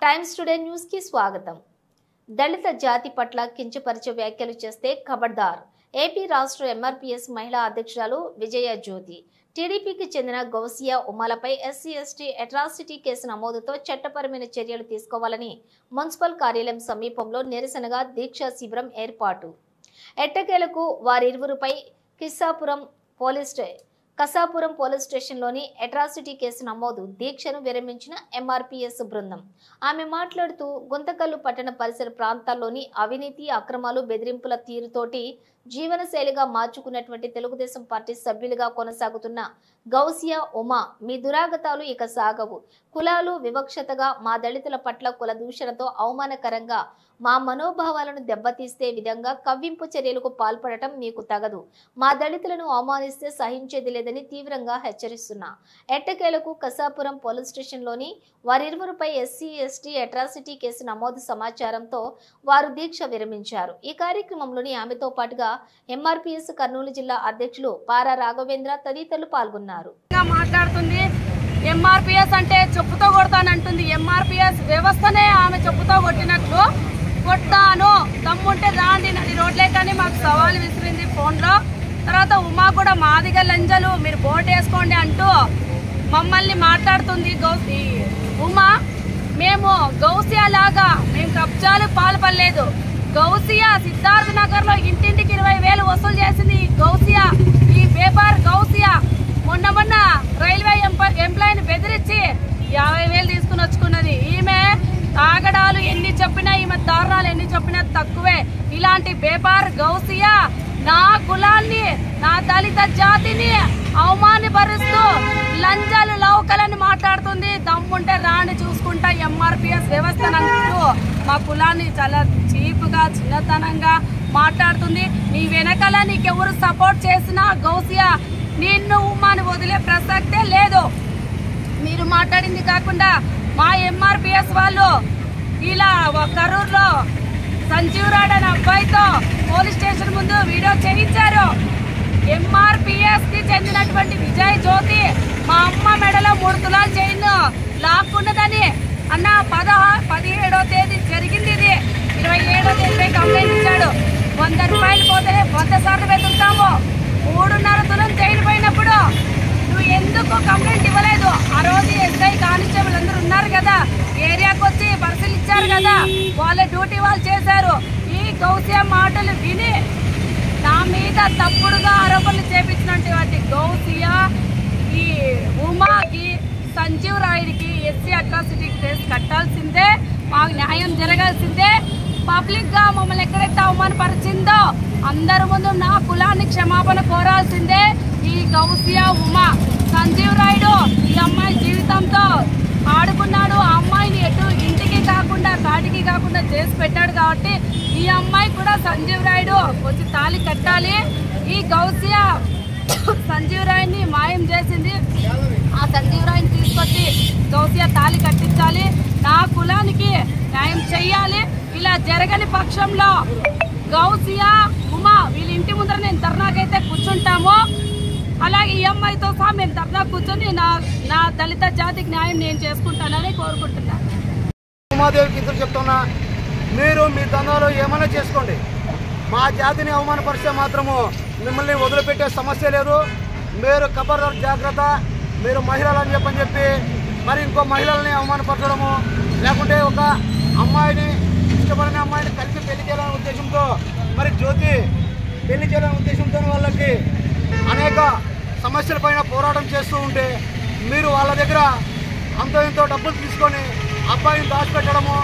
Times today news కి స్వాగతం। దళిత జాతి పట్ల కించపరిచే వ్యాఖ్యలు చేస్తే ఖబర్దార్। ఏపీ రాష్ట్ర ఎంఆర్పీఎస్ మహిళా అధ్యక్షురాలు విజయ జ్యోతి టీడీపీకి చెందిన గౌసియా ఉమాలపై ఎస్సీ ఎస్టీ అట్రాసిటీ కేసు నమోదుతో చట్టపరమైన చర్యలు తీసుకోవాలని మున్సిపల్ కార్యాలయం సమీపంలో నిరసనగా దీక్షా శిబిరం ఏర్పాటు। ఎట్టకేలకు వారిరువురుపై కసాపురం పోలీస్ స్టేషన్లోని అట్రాసిటీ కేసు నమోదు దీక్షను విరమించిన ఎంఆర్పీఎస్ బృందం। ఆమె మాట్లాడుతూ గుంతకల్లు పట్టణ పరిసర ప్రాంతాల్లోని అవినీతి అక్రమాలు బెదిరింపుల తీరుతోటి జీవనశైలిగా మార్చుకున్నటువంటి తెలుగుదేశం పార్టీ సభ్యులుగా కొనసాగుతున్న గౌసియా ఉమా మీ దురాగతాలు ఇక సాగవు। కులాలు వివక్షతగా మా దళితుల పట్ల కుల దూషణతో అవమానకరంగా మా మనోభావాలను దెబ్బతీస్తే విధంగా కవ్వింపు చర్యలకు పాల్పడటం మీకు తగదు। మా దళితులను అవమానిస్తే సహించేది లేదని తీవ్రంగా హెచ్చరిస్తున్నా। ఎట్టకేలకు కసాపురం పోలీస్ స్టేషన్లోని వారిరువురుపై ఎస్సీ ఎస్టీ అట్రాసిటీ కేసు నమోదు సమాచారంతో వారు దీక్ష విరమించారు। ఈ కార్యక్రమంలోని ఆమెతో పాటుగా ఎంఆర్పీఎస్ కర్నూలు జిల్లా అధ్యక్షులు పారా రాఘవేంద్ర తదితరులు పాల్గొన్నారు। మాట్లాడుతుంది ఎంఆర్పీఎస్ అంటే చెప్పుతో కొడతానంటుంది। ఎంఆర్పీఎస్ వ్యవస్థనే ఆమె చెప్పుతో కొట్టినట్లు కొట్టాను, దమ్ముంటే రాండి నది రోడ్లే కానీ మాకు సవాలు విసిరింది ఫోన్లో। తర్వాత ఉమా కూడా మాదిగ లంజలు మీరు బోట్ వేసుకోండి అంటూ మమ్మల్ని మాట్లాడుతుంది। ఉమా మేము గౌసియా లాగా మేము కబ్జాలు పాల్పడలేదు। గౌసియా సిద్ధార్థ నగర్ లో ఇంటింటికి 20,000 వసూలు చేసింది గౌసియా। ఈ వ్యాపార గౌసియా మొన్న రైల్వే ఎంప్లాయీని బెదిరించి 50,000 తీసుకుని వచ్చుకున్నది। ఈమె తాగడాలు ఎన్ని చెప్పినా ఈమె దారుణాలు ఎన్ని చెప్పినా తక్కువే। ఇలాంటి వ్యాపార గౌసియా నా కులాన్ని నా దళిత జాతిని అవమానపరుస్తూ లంచాలు లౌకలని మాట్లాడుతుంది। దమ్ముంటే రాని చూసుకుంటా ఎంఆర్పీఎస్ వ్యవస్థనంటూ మా కులాన్ని చాలా చీప్గా చిన్నతనంగా మాట్లాడుతుంది। నీ వెనకాల నీకెవరు సపోర్ట్ చేసినా గౌసియా నిన్ను ఉమ్మాని వదిలే ప్రసక్తే లేదు। మీరు మాట్లాడింది కాకుండా మా ఎంఆర్పీఎస్ వాళ్ళు ఇలా కరూరులో సంజీవ్ రాడ్ అనే అబ్బాయితో పోలీస్ స్టేషన్ ముందు వీడియో చేయించారు। ఎంఆర్పీఎస్ కి చెందినటువంటి విజయ జ్యోతి మా అమ్మ మెడలో 3 తులాల చైన్ లాక్కున్నదని అన్న 17వ తేదీ జరిగింది, ఇది 27వ తేదీపై కంప్లైంట్ ఇచ్చాడు। 100 రూపాయలు పోతేనే 100 సార్లు వెతుకుతాము। 3.5 తులం చైన్ పోయినప్పుడు నువ్వు ఎందుకు కంప్లైంట్ ఇవ్వలేదు? ఆ రోజు ఎస్ఐ కానిస్టేబుల్ అందరూ ఉన్నారు కదా, ఏరియాకి వచ్చి పరిశీలించారు కదా, వాళ్ళ డ్యూటీ వాళ్ళు చేశారు। ఈ గౌసియా మాటలు విని నా మీద తప్పుడుగా ఆరోపణలు చేపించినటువంటి గౌసియా ఈ ఉమాకి సంజీవ్ రాయుడికి ఎస్సీ అట్రాసిటీ కేసు కట్టాల్సిందే, మాకు న్యాయం జరగాల్సిందే। పబ్లిక్ గా మమ్మల్ని ఎక్కడైతే అవమానపరిచిందో అందరి ముందు నా కులాన్ని క్షమాపణ కోరాల్సిందే। ఈ గౌసియా ఉమా సంజీవ్ రాయుడు ఈ అమ్మాయి జీవితంతో ఆడుకున్నాడు, ఆ అమ్మాయిని ఎటు ఇంటికి కాకుండా కాటికి కాకుండా చేసి పెట్టాడు కాబట్టి ఈ అమ్మాయి కూడా సంజీవ్ రాయుడు వచ్చి తాళి కట్టాలి। ఈ గౌసియా సంజీవ్ రాయుడిని మాయం చేసింది, ఆ సంజీవ్ రాయుడిని తీసుకొచ్చి గౌసియా తాళి కట్టించాలి, నా కులానికి న్యాయం చెయ్యాలి। ఇలా జరగని పక్షంలో గౌసియా ఉమా వీళ్ళ ఇంటి ముందర నేను ధర్నాకైతే కూర్చుంటాము, అలాగే ఈ అమ్మాయితో సహా మేము ధర్నా కూర్చొని నా దళిత జాతికి న్యాయం నేను చేసుకుంటానని కోరుకుంటున్నాను। ఉమాదేవికి ఇద్దరు చెప్తున్నా, మీరు మీ దందాలు ఏమైనా చేసుకోండి, మా జాతిని అవమానపరిస్తే మాత్రము మిమ్మల్ని వదిలిపెట్టే సమస్య లేదు। మీరు ఖబర్దార్ జాగ్రత్త, మీరు మహిళలు అని చెప్పి మరి ఇంకో మహిళల్ని అవమానపరచడము, లేకుంటే ఒక అమ్మాయిని ఇష్టపడిన అమ్మాయిని కలిసి పెళ్లి చేయాలనే ఉద్దేశంతో మరి జ్యోతి పెళ్లి చేయాలనే ఉద్దేశంతో వాళ్ళకి అనేక సమస్యల పైన పోరాటం చేస్తూ ఉంటే మీరు వాళ్ళ దగ్గర అంతో ఇంతో డబ్బులు తీసుకొని అబ్బాయిని దాచిపెట్టడము,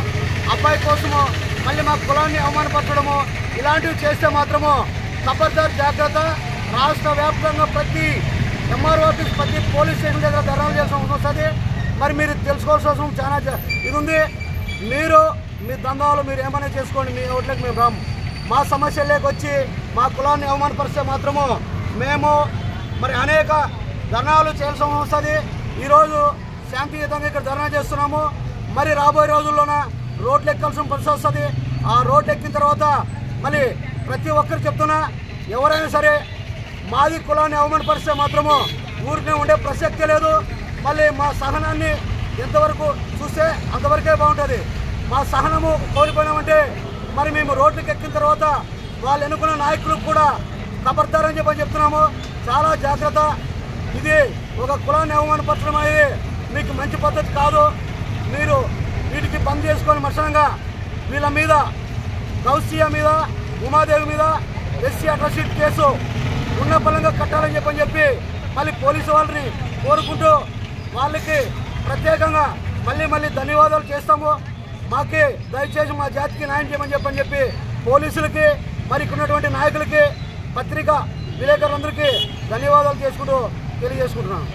అబ్బాయి కోసము మళ్ళీ మా కులాన్ని అవమానపరచడము ఇలాంటివి చేస్తే మాత్రము ఖబర్దార్ జాగ్రత్త। రాష్ట్ర వ్యాప్తంగా ప్రతి ఎంఆర్ఓ ఆఫీస్ ప్రతి పోలీస్ స్టేషన్ దగ్గర ధర్నాలు చేయాల్సిన అవసరం వస్తుంది। మరి మీరు తెలుసుకోవాల్సిన అవసరం చాలా ఇది ఉంది। మీరు మీ దందాలు మీరు ఏమైనా చేసుకోండి, మీ ఓట్లకు మేము రాము, మా సమస్యల్లోకి వచ్చి మా కులాన్ని అవమానపరిస్తే మాత్రము మేము మరి అనేక ధర్నాలు చేయాల్సిన వస్తుంది। ఈరోజు శాంతియుతంగా ఇక్కడ ధర్నా చేస్తున్నాము, మరి రాబోయే రోజుల్లోన రోడ్లు ఎక్కాల్సిన పరిస్థితి వస్తుంది। ఆ రోడ్లు ఎక్కిన తర్వాత మళ్ళీ ప్రతి ఒక్కరు చెప్తున్నా, ఎవరైనా సరే మాది కులాన్ని అవమానపరిస్తే మాత్రము ఊరికే ఉండే ప్రసక్తే లేదు। మళ్ళీ మా సహనాన్ని ఎంతవరకు చూస్తే అంతవరకే బాగుంటుంది। మా సహనము కోల్పోయినామంటే మరి మేము రోడ్లకు ఎక్కిన తర్వాత వాళ్ళు ఎన్నుకున్న నాయకులకు కూడా ఖబర్దారని చెప్తున్నాము. చాలా జాగ్రత్త. ఇది ఒక కులాన్ని అవమానపరచడం అనేది మీకు మంచి పద్ధతి కాదు. మీరు వీటికి బంద్ చేసుకొని మర్శనంగా వీళ్ళ మీద గౌసియా మీద ఉమాదేవి మీద ఎస్సీ అట్రాసిటీ కేసు ఉన్న బలంగా కట్టాలని చెప్పి మళ్ళీ పోలీసు వాళ్ళని కోరుకుంటూ వాళ్ళకి ప్రత్యేకంగా మళ్ళీ ధన్యవాదాలు చేస్తాము. మాకి దయచేసి మా జాతికి న్యాయం చేయమని చెప్పి పోలీసులకి మరి ఉన్నటువంటి నాయకులకి పత్రికా విలేకరులందరికీ ధన్యవాదాలు తెలియజేసుకుంటున్నాను.